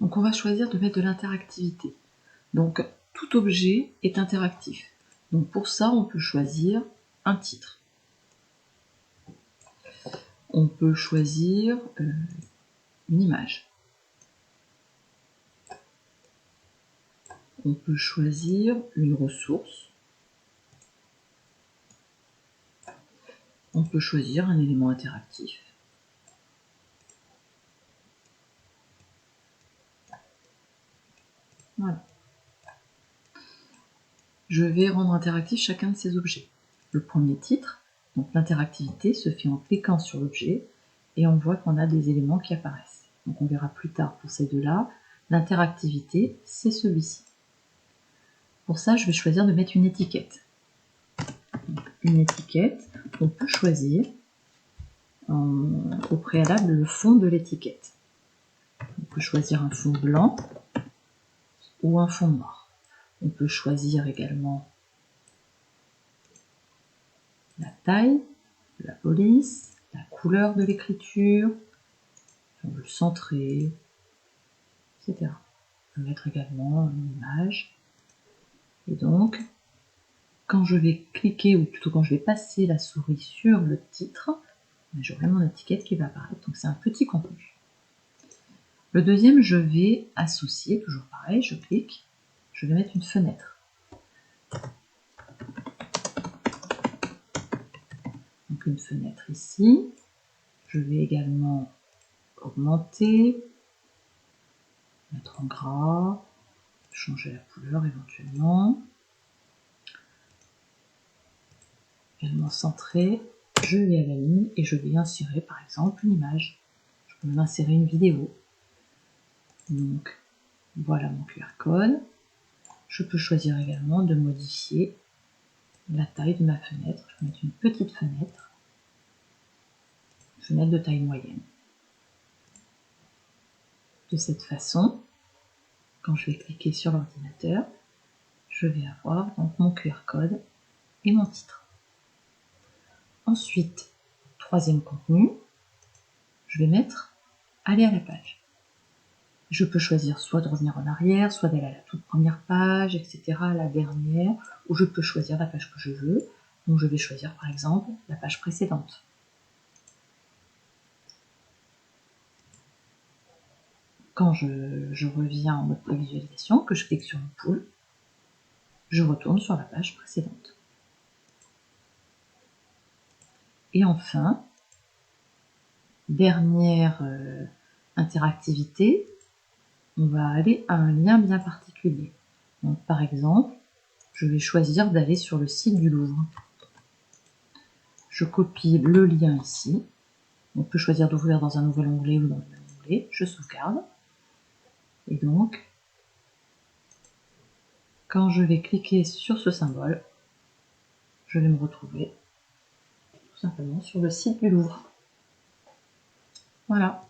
Donc on va choisir de mettre de l'interactivité. Donc tout objet est interactif. Donc pour ça, on peut choisir un titre. On peut choisir une image. On peut choisir une ressource. On peut choisir un élément interactif. Voilà. Je vais rendre interactif chacun de ces objets. Le premier titre, donc l'interactivité, se fait en cliquant sur l'objet et on voit qu'on a des éléments qui apparaissent. Donc on verra plus tard pour ces deux-là. L'interactivité, c'est celui-ci. Pour ça, je vais choisir de mettre une étiquette. Donc, une étiquette, on peut choisir au préalable le fond de l'étiquette. On peut choisir un fond blanc ou un fond noir. On peut choisir également la taille, la police, la couleur de l'écriture, on veut le centrer, etc. On peut mettre également une image. Et donc, quand je vais cliquer, ou plutôt quand je vais passer la souris sur le titre, j'aurai mon étiquette qui va apparaître. Donc c'est un petit contenu. Le deuxième, je vais associer, toujours pareil, je clique, je vais mettre une fenêtre. Donc une fenêtre ici. Je vais également augmenter, mettre en gras, changer la couleur éventuellement. Également centrer, je vais à la ligne et je vais insérer par exemple une image. Je peux même insérer une vidéo. Donc voilà mon QR code. Je peux choisir également de modifier la taille de ma fenêtre. Je vais mettre une petite fenêtre de taille moyenne. De cette façon, quand je vais cliquer sur l'ordinateur, je vais avoir donc mon QR code et mon titre. Ensuite, troisième contenu, je vais mettre aller à la page. Je peux choisir soit de revenir en arrière, soit d'aller à la toute première page, etc., à la dernière, ou je peux choisir la page que je veux. Donc je vais choisir par exemple la page précédente. Quand je reviens en mode prévisualisation, que je clique sur une poule, je retourne sur la page précédente. Et enfin, dernière interactivité, on va aller à un lien bien particulier. Donc par exemple, je vais choisir d'aller sur le site du Louvre. Je copie le lien ici. On peut choisir d'ouvrir dans un nouvel onglet ou dans le même onglet. Je sauvegarde. Et donc, quand je vais cliquer sur ce symbole, je vais me retrouver tout simplement sur le site du Louvre. Voilà.